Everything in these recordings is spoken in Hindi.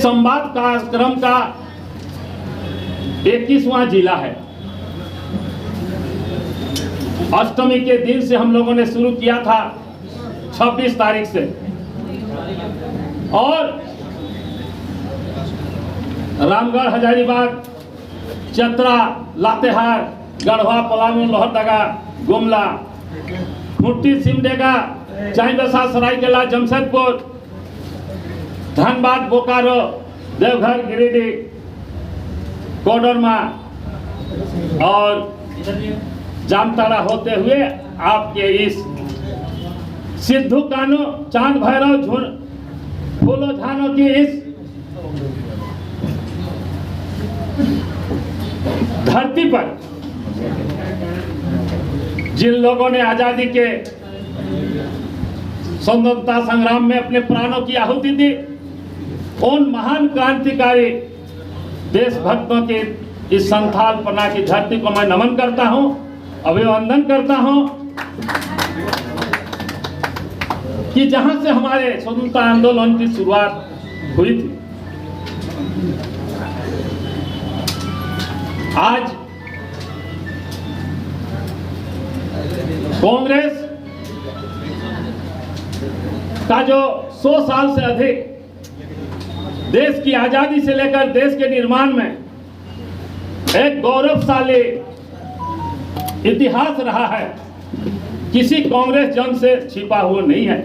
संवाद कार्यक्रम का 21वां जिला है। अष्टमी के दिन से हम लोगों ने शुरू किया था 26 तारीख से, और रामगढ़, हजारीबाग, चतरा, लातेहार, गढ़वा, पलामू, लोहरदगा, गुमला, खूंटी, सिमडेगा, चाईबासा, सरायकेला, जमशेदपुर, धनबाद, बोकारो, देवघर, गिरिडीह, कोडरमा और जामताड़ा होते हुए आपके इस सिद्धू कान्हू, चांद भैरव, फूलो झानो की इस धरती पर जिन लोगों ने आजादी के स्वतंत्रता संग्राम में अपने प्राणों की आहुति दी, उन महान क्रांतिकारी देशभक्तों के इस संथालपना की धरती को मैं नमन करता हूं, अभिवंदन करता हूं कि जहां से हमारे स्वतंत्रता आंदोलन की शुरुआत हुई थी। आज कांग्रेस का जो 100 साल से अधिक देश की आजादी से लेकर देश के निर्माण में एक गौरवशाली इतिहास रहा है, किसी कांग्रेस जन से छिपा हुआ नहीं है।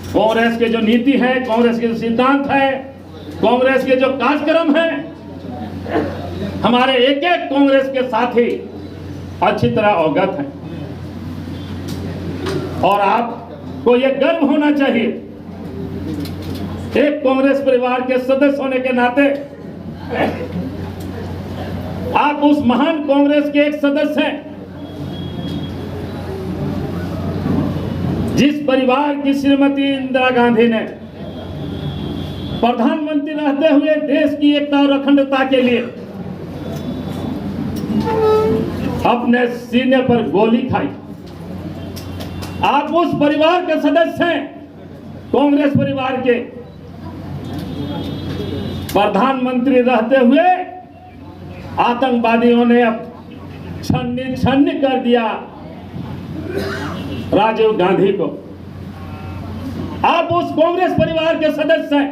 कांग्रेस के जो नीति है, कांग्रेस के जो सिद्धांत है, कांग्रेस के जो कार्यक्रम है, हमारे एक एक कांग्रेस के साथी अच्छी तरह अवगत हैं। और आपको यह गर्व होना चाहिए, एक कांग्रेस परिवार के सदस्य होने के नाते आप उस महान कांग्रेस के एक सदस्य हैं जिस परिवार की श्रीमती इंदिरा गांधी ने प्रधानमंत्री रहते हुए देश की एकता और अखंडता के लिए अपने सीने पर गोली खाई। आप उस परिवार के सदस्य हैं, कांग्रेस परिवार के। प्रधानमंत्री रहते हुए आतंकवादियों ने छन्न कर दिया राजीव गांधी को। आप उस कांग्रेस परिवार के सदस्य हैं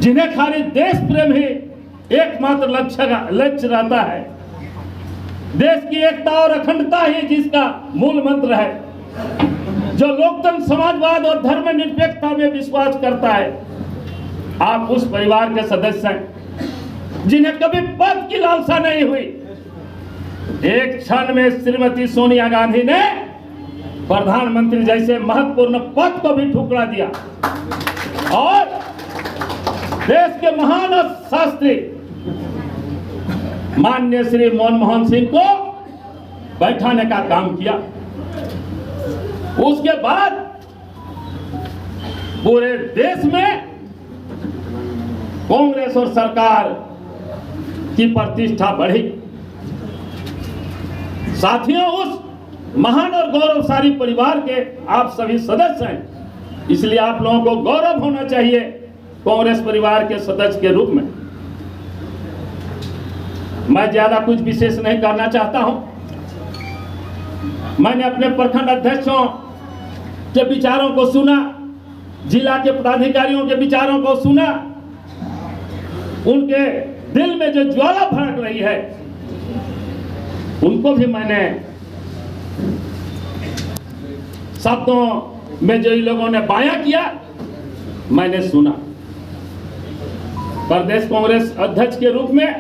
जिन्हें खाली देश प्रेम ही एकमात्र लक्ष्य रहता है, देश की एकता और अखंडता ही जिसका मूल मंत्र है, जो लोकतंत्र, समाजवाद और धर्मनिरपेक्षता में विश्वास करता है। आप उस परिवार के सदस्य हैं जिन्हें कभी पद की लालसा नहीं हुई। एक क्षण में श्रीमती सोनिया गांधी ने प्रधानमंत्री जैसे महत्वपूर्ण पद को भी ठुकरा दिया और देश के महान शास्त्री माननीय श्री मनमोहन सिंह को बैठाने का काम किया। उसके बाद पूरे देश में कांग्रेस और सरकार की प्रतिष्ठा बढ़ी। साथियों, उस महान और गौरवशाली परिवार के आप सभी सदस्य हैं, इसलिए आप लोगों को गौरव होना चाहिए कांग्रेस परिवार के सदस्य के रूप में। मैं ज्यादा कुछ विशेष नहीं करना चाहता हूं। मैंने अपने प्रखंड अध्यक्षों के विचारों को सुना, जिला के पदाधिकारियों के विचारों को सुना, उनके दिल में जो ज्वाला भड़क रही है उनको भी मैंने शब्दों में जो इन लोगों ने बयां किया मैंने सुना। प्रदेश कांग्रेस अध्यक्ष के रूप में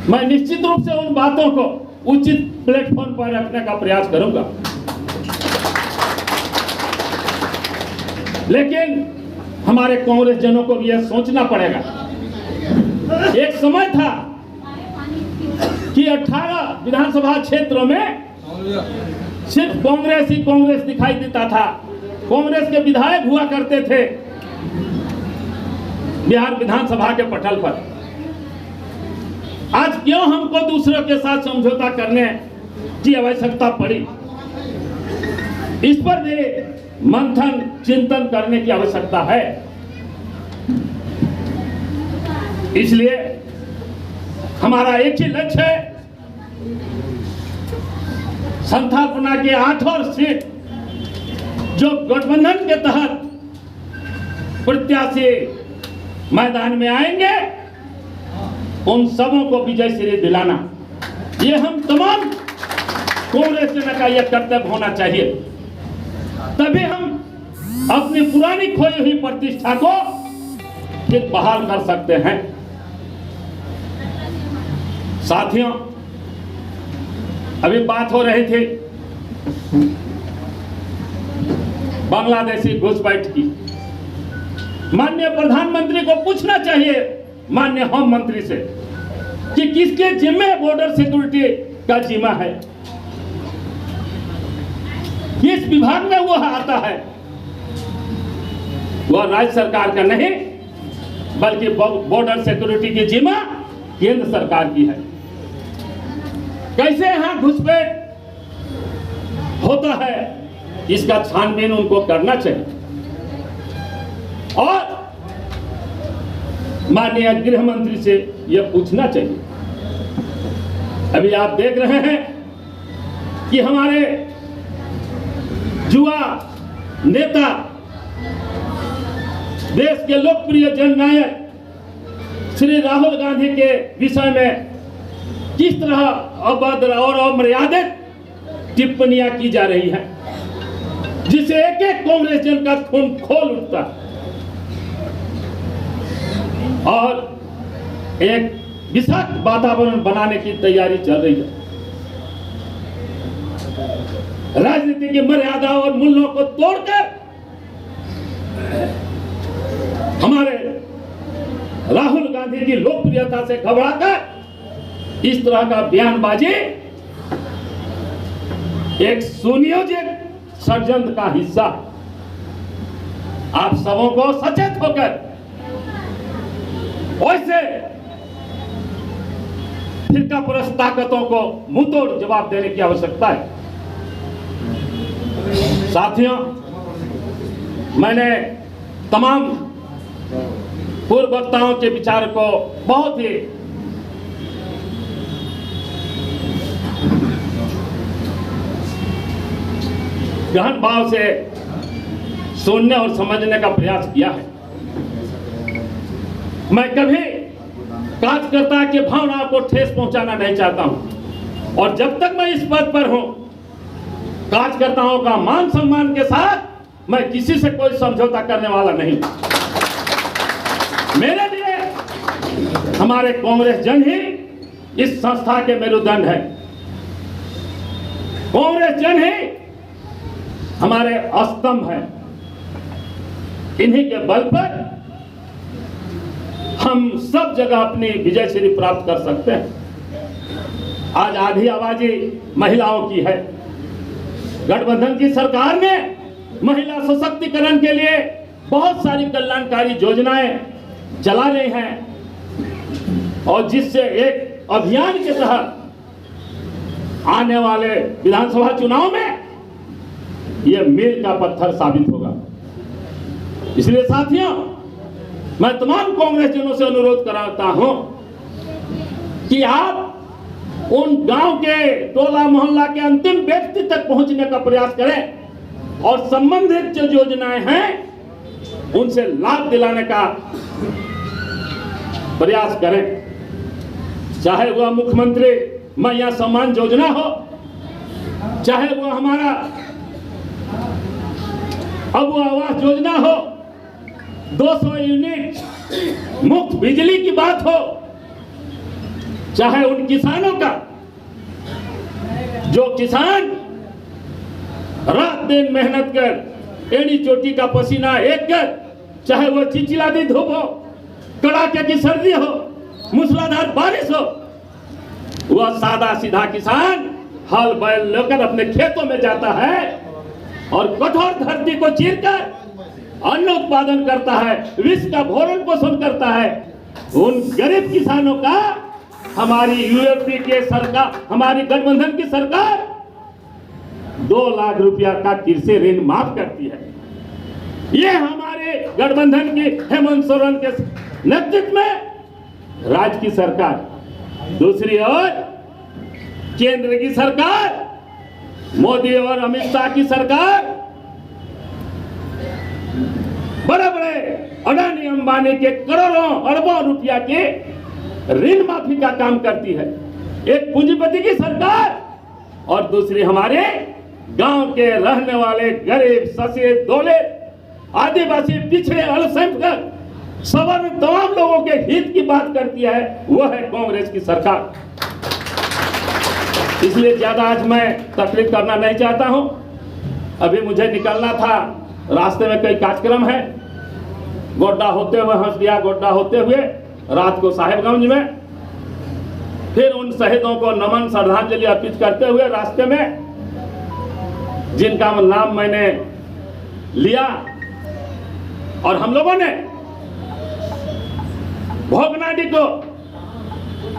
मैं निश्चित रूप से उन बातों को उचित प्लेटफॉर्म पर रखने का प्रयास करूंगा, लेकिन हमारे कांग्रेस जनों को भी यह सोचना पड़ेगा। एक समय था कि 18 विधानसभा क्षेत्रों में सिर्फ कांग्रेस ही कांग्रेस दिखाई देता था। कांग्रेस के विधायक हुआ करते थे बिहार विधानसभा के पटल पर। आज क्यों हमको दूसरों के साथ समझौता करने की आवश्यकता पड़ी, इस पर भी मंथन चिंतन करने की आवश्यकता है। इसलिए हमारा एक ही लक्ष्य है, संस्थापना के 8 और सीट जो गठबंधन के तहत प्रत्याशी मैदान में आएंगे, उन सबों को विजय श्री दिलाना, ये हम तमाम कांग्रेस जनता का यह कर्तव्य होना चाहिए। तभी हम अपनी पुरानी खोई हुई प्रतिष्ठा को फिर बहाल कर सकते हैं। साथियों, अभी बात हो रही थी बांग्लादेशी घुसपैठ की। माननीय प्रधानमंत्री को पूछना चाहिए माननीय होम मंत्री से कि किसके जिम्मे बॉर्डर सिक्योरिटी का जिम्मा है, किस विभाग में वह आता है। वह राज्य सरकार का नहीं, बल्कि बॉर्डर सिक्योरिटी की जिम्मा केंद्र सरकार की है। कैसे यहां घुसपैठ होता है, इसका छानबीन उनको करना चाहिए। और माननीय गृह मंत्री से यह पूछना चाहिए। अभी आप देख रहे हैं कि हमारे युवा नेता, देश के लोकप्रिय जननायक श्री राहुल गांधी के विषय में किस तरह अभद्र और अमर्यादित टिप्पणियां की जा रही हैं, जिसे एक एक कांग्रेस जन का खून खोल उठता है। और एक विषाक्त वातावरण बनाने की तैयारी चल रही है। राजनीति की मर्यादा और मूल्यों को तोड़कर हमारे राहुल गांधी की लोकप्रियता से घबराकर इस तरह का बयानबाजी एक सुनियोजित षड्यंत्र का हिस्सा। आप सबों को सचेत होकर वैसे फिरकापरस्त ताकतों को मुंहतोड़ जवाब देने की आवश्यकता है। साथियों, मैंने तमाम पूर्व वक्ताओं के विचार को बहुत ही गहन भाव से सुनने और समझने का प्रयास किया है। मैं कभी कार्यकर्ता की भावना को ठेस पहुंचाना नहीं चाहता हूं, और जब तक मैं इस पद पर हूं, कार्यकर्ताओं का मान सम्मान के साथ मैं किसी से कोई समझौता करने वाला नहीं। मेरे लिए हमारे कांग्रेस जन ही इस संस्था के मेरुदंड है। कांग्रेस जन ही हमारे स्तंभ है। इन्हीं के बल पर हम सब जगह अपनी विजय श्री प्राप्त कर सकते हैं। आज आधी आबादी महिलाओं की है। गठबंधन की सरकार ने महिला सशक्तिकरण के लिए बहुत सारी कल्याणकारी योजनाएं चला रही हैं, और जिससे एक अभियान के तहत आने वाले विधानसभा चुनाव में यह मील का पत्थर साबित होगा। इसलिए साथियों, मैं तमाम कांग्रेस जनों से अनुरोध कराता हूं कि आप उन गांव के टोला मोहल्ला के अंतिम व्यक्ति तक पहुंचने का प्रयास करें और संबंधित जो योजनाएं हैं उनसे लाभ दिलाने का प्रयास करें। चाहे वह मुख्यमंत्री महिला सम्मान योजना हो, चाहे वह हमारा अब आवास योजना हो, 200 यूनिट मुफ्त बिजली की बात हो, चाहे उन किसानों का जो किसान रात दिन मेहनत कर एड़ी चोटी का पसीना एक कर, चाहे वह चिलचिलाती धूप हो, कड़ाके की सर्दी हो, मूसलाधार बारिश हो, वह सादा सीधा किसान हल बैल लेकर अपने खेतों में जाता है और कठोर धरती को चीरकर अन्न उत्पादन करता है, विश्व का भोजन पोषण करता है। उन गरीब किसानों का हमारी यूएपी के सरकार, हमारी गठबंधन की सरकार 2 लाख रुपया का कृषि ऋण माफ करती है। ये हमारे गठबंधन की हेमंत सोरेन के नेतृत्व में राज्य की सरकार, दूसरी ओर केंद्र की सरकार, मोदी और अमित शाह की सरकार बड़े बड़े अडानी अंबानी के करोड़ों अरबों रुपया के ऋण माफी का काम करती है। एक पूंजीपति की सरकार और दूसरी हमारे गांव के रहने वाले गरीब, सफेद, दोले, आदिवासी, पिछड़े, अल्पसंख्यक, सवर्ण तमाम लोगों के हित की बात करती है, वो है कांग्रेस की सरकार। इसलिए ज्यादा आज मैं तकलीफ करना नहीं चाहता हूं। अभी मुझे निकलना था, रास्ते में कई कार्यक्रम है, गोड्डा होते हुए, हंसदिया गोड्डा होते हुए रात को साहेबगंज में, फिर उन शहीदों को नमन श्रद्धांजलि अर्पित करते हुए रास्ते में जिनका नाम मैंने लिया और हम लोगों ने भोगनाडी को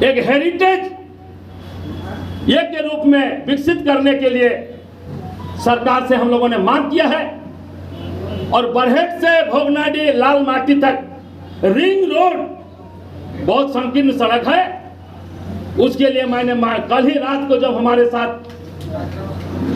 एक हेरिटेज ये के रूप में विकसित करने के लिए सरकार से हम लोगों ने मांग किया है और बरहेट से भोगनाडी लाल माटी तक रिंग रोड बहुत संकीर्ण सड़क है, उसके लिए मैंने कल ही रात को जब हमारे साथ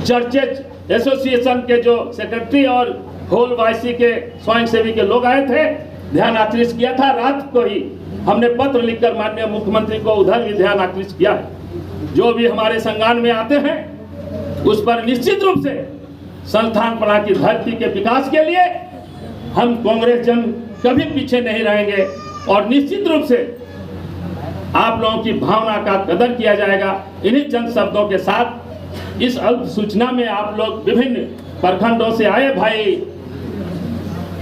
चर्चेज एसोसिएशन के जो सेक्रेटरी और होल वाईसी के स्वयंसेवी के लोग आए थे, ध्यान आकृष्ट किया था। रात को ही हमने पत्र लिखकर माननीय मुख्यमंत्री को उधर भी ध्यान आकृष्ट किया है। जो भी हमारे संज्ञान में आते हैं उस पर निश्चित रूप से संस्थान पना की धरती के विकास के लिए हम कांग्रेस जन कभी पीछे नहीं रहेंगे और निश्चित रूप से आप लोगों की भावना का कदर किया जाएगा। इन्हीं चंद शब्दों के साथ इस अल्प सूचना में आप लोग विभिन्न प्रखंडों से आए, भाई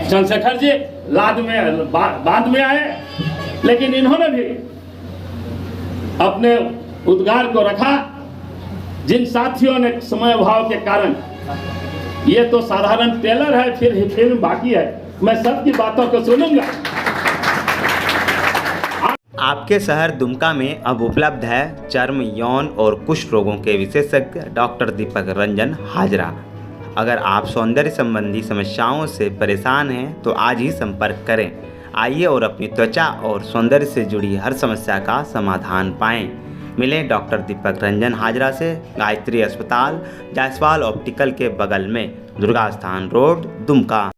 चंद्रशेखर जी बाद में आए, लेकिन इन्होंने भी अपने उद्गार को रखा। जिन साथियों ने समय अभाव के कारण, ये तो साधारण ट्रेलर है, फिर फिल्म बाकी है, मैं सबकी बातों को सुनूंगा। आपके शहर दुमका में अब उपलब्ध है चर्म, यौन और कुष्ठ रोगों के विशेषज्ञ डॉक्टर दीपक रंजन हाजरा। अगर आप सौंदर्य संबंधी समस्याओं से परेशान हैं तो आज ही संपर्क करें। आइए और अपनी त्वचा और सौंदर्य से जुड़ी हर समस्या का समाधान पाएं। मिलें डॉक्टर दीपक रंजन हाजरा से, गायत्री अस्पताल, जायसवाल ऑप्टिकल के बगल में, दुर्गा स्थान रोड, दुमका।